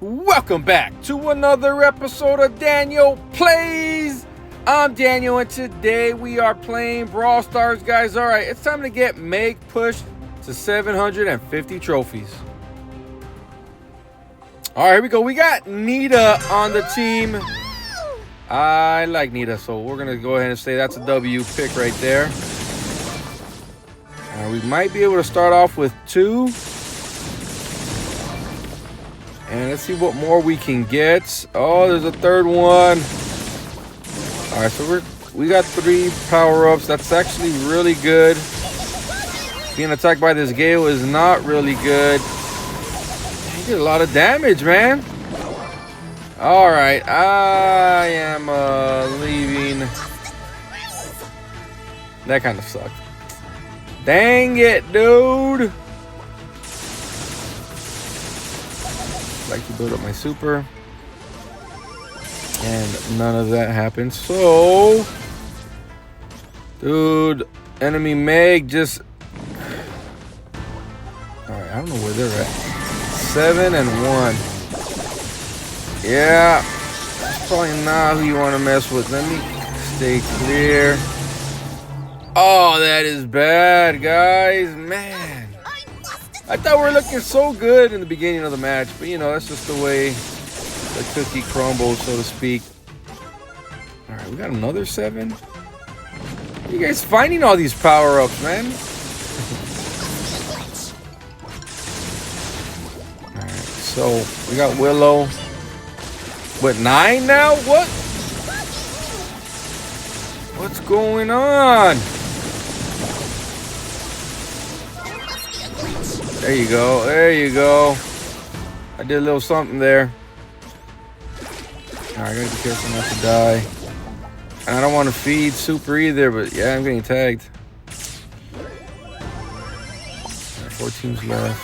Welcome back to another episode of Daniel Plays. I'm Daniel, and today we are playing Brawl Stars, guys. All right, it's time to get Meg pushed to 750 trophies. All right, here we go. We got Nita on the team. I like Nita, so we're going to go ahead and say that's a W pick right there. We might be able to start off with 2. And let's see what more we can get. Oh, there's a third one. All right, so we got 3 power-ups. That's actually really good. Being attacked by this Gale is not really good. You did a lot of damage, man. All right, I am leaving. That kind of sucked. Dang it, dude. Like to build up my super. And none of that happened. So, dude, enemy Meg just... Alright, I don't know where they're at. 7 and 1. Yeah, that's probably not who you want to mess with. Let me stay clear. Oh, that is bad, guys. Man. I thought we were looking so good in the beginning of the match. But, you know, that's just the way the cookie crumbles, so to speak. All right, we got another 7. How you guys finding all these power-ups, man? All right, so we got Willow. What, 9 now? What? What's going on? There you go. There you go. I did a little something there. Alright, I gotta be careful not to die. And I don't want to feed super either, but yeah, I'm getting tagged. Right, 4 teams left.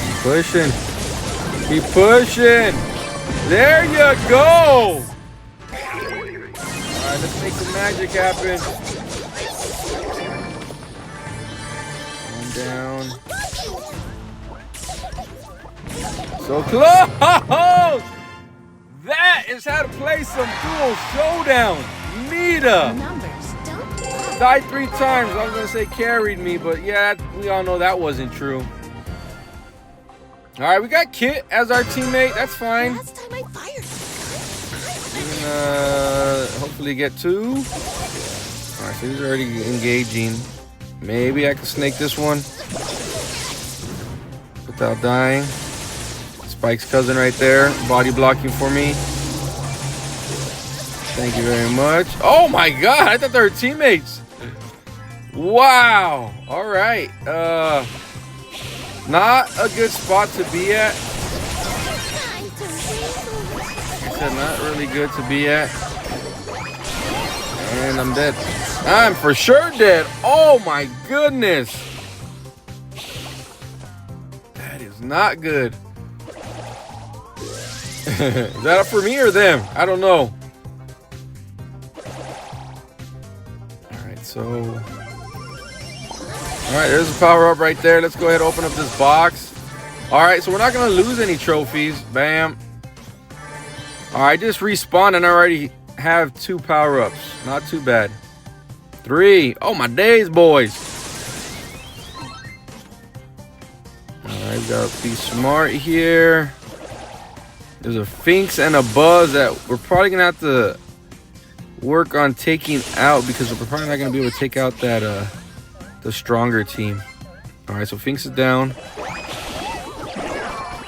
Keep pushing. Keep pushing. There you go. Alright, let's make some magic happen. One down. So close! That is how to play some Duo Showdown. Nita died 3 times. I was gonna say carried me, but yeah, we all know that wasn't true. All right, we got Kit as our teammate. That's fine. Last time I fired. We're gonna hopefully get 2. All right, so he's already engaging. Maybe I can snake this one without dying. Spike's cousin right there, body blocking for me. Thank you very much. Oh my god, I thought they were teammates. Wow. All right. Not a good spot to be at. Like I said, not really good to be at. And I'm dead. I'm for sure dead. Oh my goodness. That is not good. Is that up for me or them? I don't know. Alright, so... Alright, there's a power-up right there. Let's go ahead and open up this box. Alright, so we're not going to lose any trophies. Bam. Alright, just respawned and I already have 2 power-ups. Not too bad. 3. Oh, my days, boys. Alright, we got to be smart here. There's a Finks and a Buzz that we're probably going to have to work on taking out because we're probably not going to be able to take out that the stronger team. All right, so Finks is down.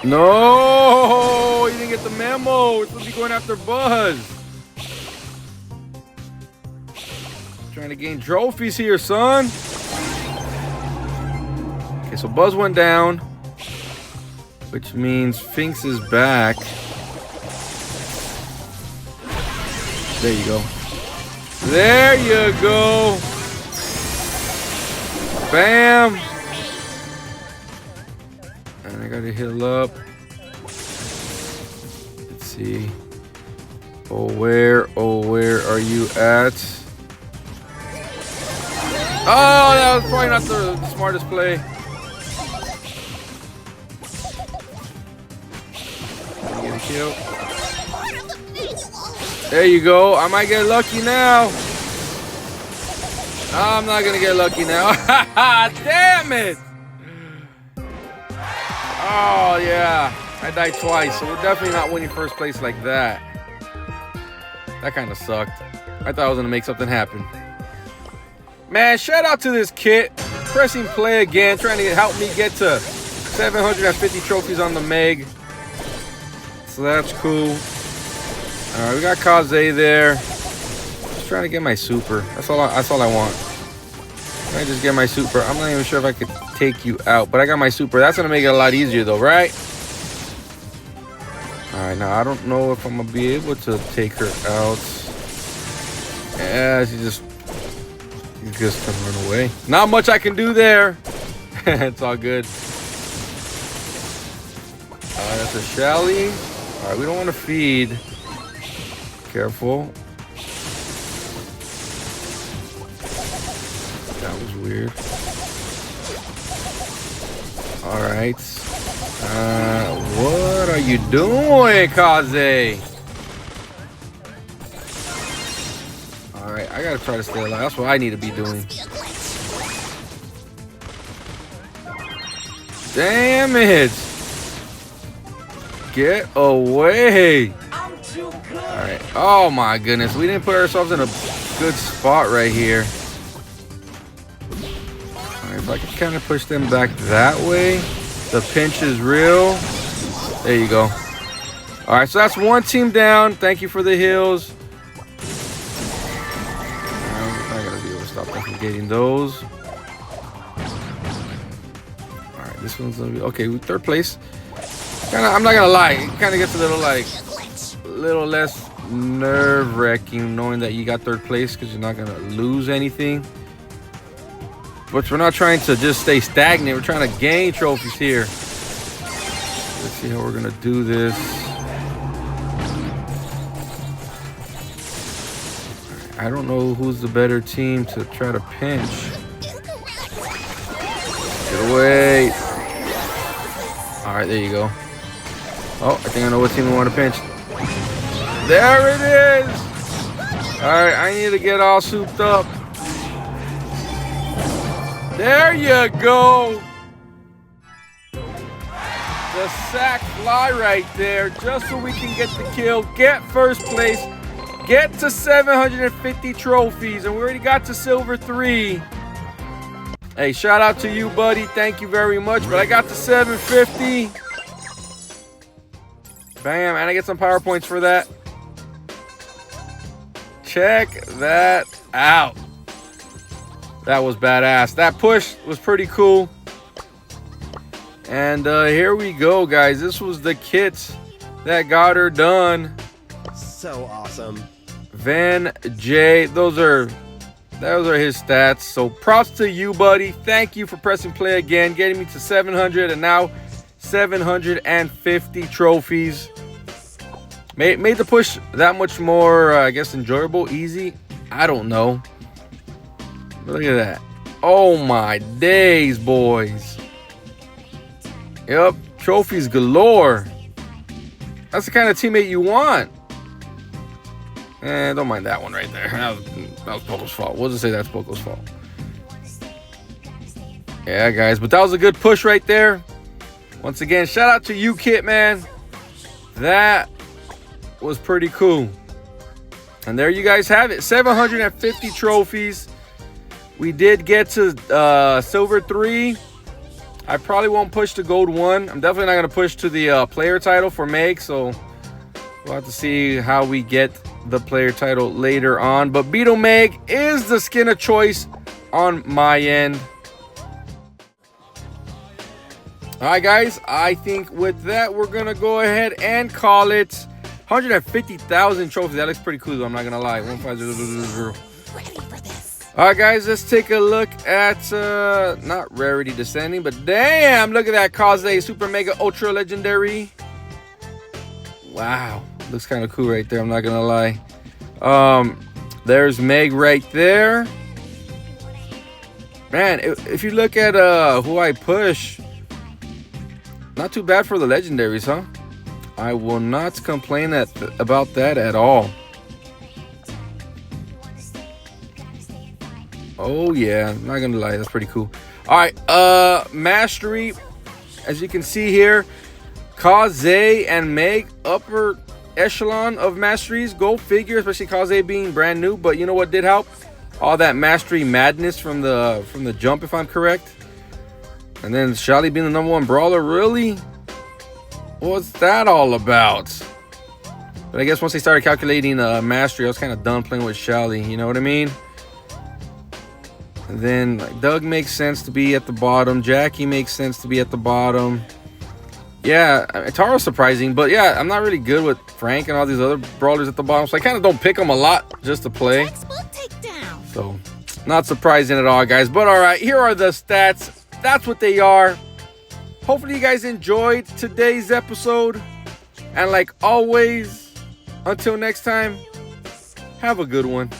No, you didn't get the memo. We're supposed to be going after Buzz. Trying to gain trophies here, son. Okay, so Buzz went down, which means Finks is back. There you go. There you go. Bam. And I gotta heal up. Let's see. Oh, where are you at? Oh, that was probably not the smartest play. Get a kill. There you go. I might get lucky now. I'm not gonna get lucky now. Damn it! Oh yeah, I died twice, so we're definitely not winning first place like that. That kind of sucked. I thought I was gonna make something happen. Man, shout out to this kit. Pressing play again, trying to help me get to 750 trophies on the Meg. So that's cool. All right, we got Kaze there. Just trying to get my super. That's all I want. I just get my super. I'm not even sure if I could take you out, but I got my super. That's gonna make it a lot easier though, right? All right, now I don't know if I'm gonna be able to take her out. Yeah, she's just gonna run away. Not much I can do there. It's all good. That's a Shally. All right, we don't want to feed. Careful. That was weird. All right. What are you doing, Kaze? All right, I gotta try to stay alive. That's what I need to be doing. Damn it! Get away! All right. Oh my goodness, we didn't put ourselves in a good spot right here. If I can kind of push them back that way, the pinch is real. There you go. All right, so that's one team down. Thank you for the heals. I gotta be able to stop them from getting those. All right, this one's gonna be okay. Third place. I'm not gonna lie, it kind of gets a little less nerve-wracking knowing that you got third place because you're not gonna lose anything. But we're not trying to just stay stagnant. We're trying to gain trophies here. Let's see how we're gonna do this. I don't know who's the better team to try to pinch. Get away. All right, there you go. Oh, I think I know what team we want to pinch. There it is. All right, I need to get all souped up. There you go. The sack fly right there, just so we can get the kill, get first place, get to 750 trophies, and we already got to silver 3. Hey, shout out to you, buddy. Thank you very much. But I got to 750. Bam, and I get some power points for that. Check that out. That was badass. That push was pretty cool. And here we go, guys. This was the kit that got her done. So awesome. Ven J. Those are his stats. So props to you, buddy. Thank you for pressing play again, getting me to 700 and now 750 trophies. Made the push that much more, I guess, enjoyable, easy. I don't know. Look at that. Oh my days, boys. Yep, trophies galore. That's the kind of teammate you want. And don't mind that one right there. That was Poco's fault. We'll just say that's Poco's fault. Yeah, guys, but that was a good push right there. Once again, shout out to you, Kit, man. That was pretty cool. And there you guys have it. 750 trophies. We did get to silver 3. I probably won't push to gold 1. I'm definitely not going to push to the player title for Meg, so we'll have to see how we get the player title later on. But Beetle Meg is the skin of choice on my end. All right, guys, I think with that, we're going to go ahead and call it 150,000 trophies. That looks pretty cool, though. I'm not going to lie. 15000. All right, guys, let's take a look at, not Rarity Descending, but damn, look at that Kaze Super Mega Ultra Legendary. Wow, looks kind of cool right there, I'm not going to lie. There's Meg right there. Man, if you look at who I push, not too bad for the legendaries, huh? I will not complain about that at all. Oh yeah, I'm not gonna lie, that's pretty cool. All right, mastery, as you can see here, Kaze and Meg, upper echelon of masteries. Go figure, especially Kaze being brand new. But you know what did help? All that mastery madness from the jump, if I'm correct. And then Shelly being the #1 brawler, really? What's that all about? But I guess once they started calculating mastery, I was kind of done playing with Shelly. You know what I mean? And then like, Doug makes sense to be at the bottom. Jackie makes sense to be at the bottom. Yeah, Taro's surprising, but yeah, I'm not really good with Frank and all these other brawlers at the bottom, so I kind of don't pick them a lot just to play. So, not surprising at all, guys. But all right, here are the stats. That's what they are. Hopefully you guys enjoyed today's episode. And like always, until next time, have a good one.